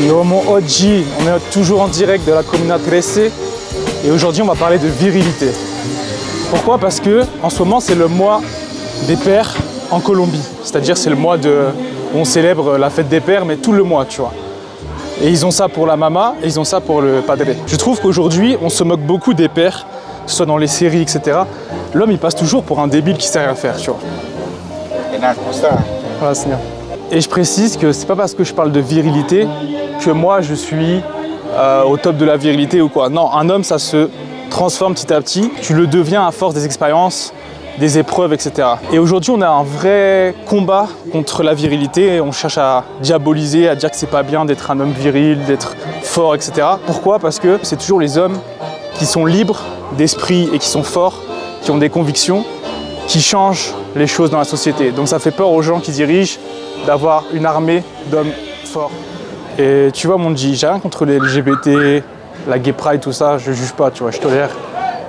Yomo Oggi, on est toujours en direct de la Comuna 13 et aujourd'hui on va parler de virilité. Pourquoi? Parce que en ce moment c'est le mois des pères en Colombie, c'est-à-dire c'est le mois où on célèbre la fête des pères, mais tout le mois, tu vois. Et ils ont ça pour la mama et ils ont ça pour le padre. Je trouve qu'aujourd'hui on se moque beaucoup des pères, que ce soit dans les séries, etc. L'homme il passe toujours pour un débile qui sait rien faire, tu vois. Voilà, Seigneur. Et je précise que c'est pas parce que je parle de virilité que moi je suis au top de la virilité ou quoi. Non, un homme ça se transforme petit à petit, tu le deviens à force des expériences, des épreuves, etc. Et aujourd'hui on a un vrai combat contre la virilité, on cherche à diaboliser, à dire que c'est pas bien d'être un homme viril, d'être fort, etc. Pourquoi? Parce que c'est toujours les hommes qui sont libres d'esprit et qui sont forts, qui ont des convictions, qui changent les choses dans la société. Donc ça fait peur aux gens qui dirigent d'avoir une armée d'hommes forts. Et tu vois, mon G, j'ai rien contre les LGBT, la gay pride, tout ça, je juge pas, tu vois, je tolère.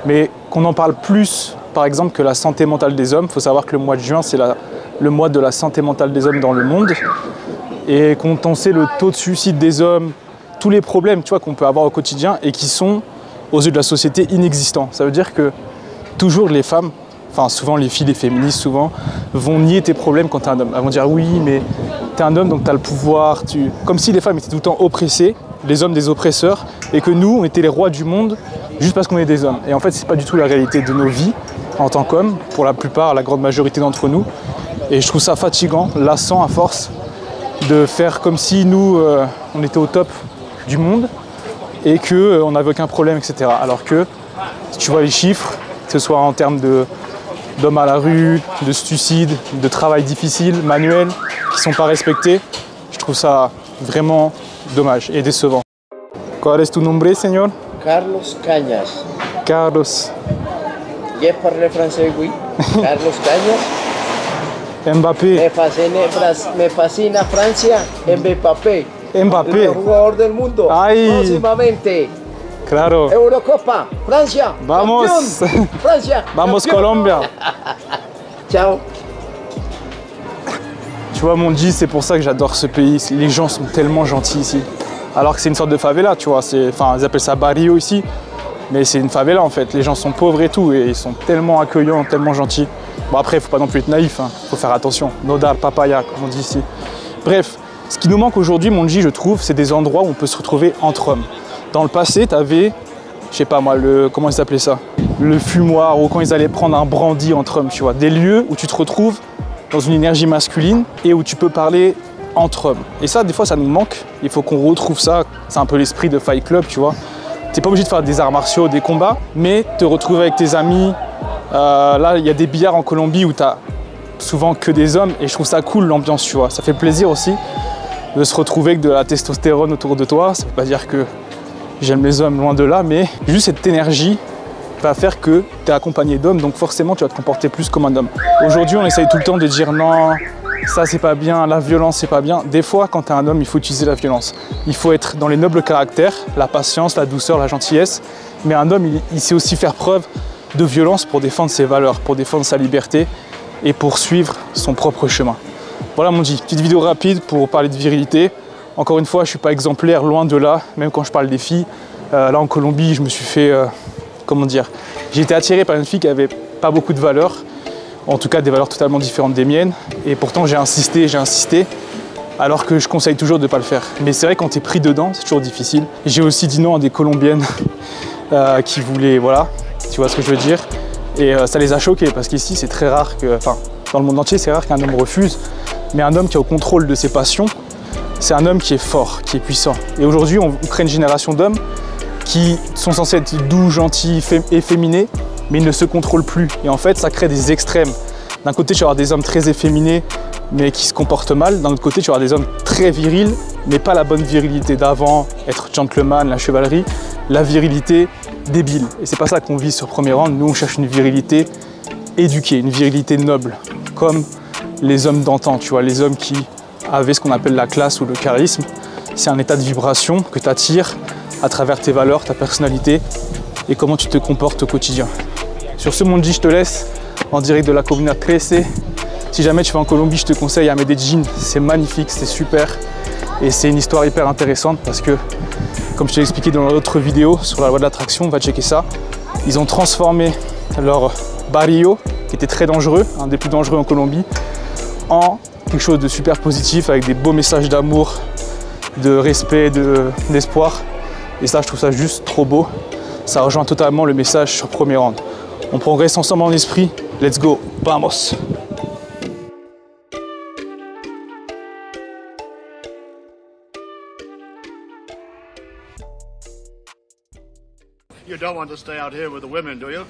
Mais qu'on en parle plus, par exemple, que la santé mentale des hommes. Il faut savoir que le mois de juin, c'est le mois de la santé mentale des hommes dans le monde. Et quand on sait le taux de suicide des hommes, tous les problèmes, tu vois, qu'on peut avoir au quotidien et qui sont, aux yeux de la société, inexistants. Ça veut dire que toujours les femmes, enfin souvent les filles, les féministes souvent, vont nier tes problèmes quand t'es un homme. Elles vont dire oui mais t'es un homme donc t'as le pouvoir, comme si les femmes étaient tout le temps oppressées, les hommes des oppresseurs, et que nous on était les rois du monde juste parce qu'on est des hommes. Et en fait c'est pas du tout la réalité de nos vies en tant qu'hommes, pour la plupart, la grande majorité d'entre nous. Et je trouve ça fatigant, lassant à force de faire comme si nous on était au top du monde et qu'on n'avait aucun problème, etc. Alors que si tu vois les chiffres, que ce soit en termes d'hommes à la rue, de suicides, de travail difficile, manuel, qui ne sont pas respectés. Je trouve ça vraiment dommage et décevant. ¿Cuál es tu nombre, señor? Carlos Cañas. Carlos. Je parle français, oui. Carlos Cañas. Mbappé. Me fascina Francia. Mbappé. Mbappé. El jugador del mundo. Ay. Próximamente. Claro. Eurocopa, Francia. Vamos. Campeón. Francia. Vamos campeón. Colombia. Ciao. Tu vois, mon G, c'est pour ça que j'adore ce pays. Les gens sont tellement gentils ici. Alors que c'est une sorte de favela, tu vois. Enfin, ils appellent ça barrio ici. Mais c'est une favela en fait. Les gens sont pauvres et tout. Et ils sont tellement accueillants, tellement gentils. Bon, après, il ne faut pas non plus être naïf. Il faut faire attention. Nodar, papaya, comme on dit ici. Bref, ce qui nous manque aujourd'hui, mon G, je trouve, c'est des endroits où on peut se retrouver entre hommes. Dans le passé, tu avais, je sais pas moi, comment ils appelaient ça? Le fumoir, ou quand ils allaient prendre un brandy entre hommes, tu vois. Des lieux où tu te retrouves dans une énergie masculine et où tu peux parler entre hommes. Et ça, des fois, ça nous manque. Il faut qu'on retrouve ça. C'est un peu l'esprit de Fight Club, tu vois. T'es pas obligé de faire des arts martiaux, des combats, mais te retrouver avec tes amis. Là, il y a des billards en Colombie où tu as souvent que des hommes et je trouve ça cool, l'ambiance, tu vois. Ça fait plaisir aussi de se retrouver avec de la testostérone autour de toi. Ça veut pas dire que j'aime les hommes, loin de là, mais juste cette énergie va faire que tu es accompagné d'hommes, donc forcément tu vas te comporter plus comme un homme. Aujourd'hui on essaye tout le temps de dire non, ça c'est pas bien, la violence c'est pas bien. Des fois quand tu es un homme il faut utiliser la violence. Il faut être dans les nobles caractères, la patience, la douceur, la gentillesse, mais un homme il sait aussi faire preuve de violence pour défendre ses valeurs, pour défendre sa liberté et pour suivre son propre chemin. Voilà mon G, petite vidéo rapide pour parler de virilité. Encore une fois, je ne suis pas exemplaire, loin de là, même quand je parle des filles. Là, en Colombie, je me suis fait, comment dire, j'ai été attiré par une fille qui n'avait pas beaucoup de valeurs, en tout cas des valeurs totalement différentes des miennes. Et pourtant, j'ai insisté, alors que je conseille toujours de ne pas le faire. Mais c'est vrai, quand tu es pris dedans, c'est toujours difficile. J'ai aussi dit non à des Colombiennes qui voulaient, voilà, tu vois ce que je veux dire. Et ça les a choquées, parce qu'ici, c'est très rare que, enfin, dans le monde entier, c'est rare qu'un homme refuse. Mais un homme qui est au contrôle de ses passions, c'est un homme qui est fort, qui est puissant. Et aujourd'hui, on crée une génération d'hommes qui sont censés être doux, gentils, efféminés, mais ils ne se contrôlent plus. Et en fait, ça crée des extrêmes. D'un côté, tu vas avoir des hommes très efféminés, mais qui se comportent mal. D'un autre côté, tu vas avoir des hommes très virils, mais pas la bonne virilité d'avant, être gentleman, la chevalerie, la virilité débile. Et c'est pas ça qu'on vise sur Premier Rang. Nous, on cherche une virilité éduquée, une virilité noble, comme les hommes d'antan, tu vois, les hommes qui avaient ce qu'on appelle la classe ou le charisme. C'est un état de vibration que tu attires à travers tes valeurs, ta personnalité et comment tu te comportes au quotidien. Sur ce, mon G, je te laisse en direct de la Comuna 13. Si jamais tu vas en Colombie, je te conseille à Medellín. C'est magnifique, c'est super. Et c'est une histoire hyper intéressante parce que, comme je t'ai expliqué dans l'autre vidéo sur la loi de l'attraction, va checker ça, ils ont transformé leur barrio, qui était très dangereux, un des plus dangereux en Colombie, en quelque chose de super positif avec des beaux messages d'amour, de respect, d'espoir. Et ça, je trouve ça juste trop beau. Ça rejoint totalement le message sur Premier Round. On progresse ensemble en esprit. Let's go, vamos! You don't want to stay out here with the women, do you?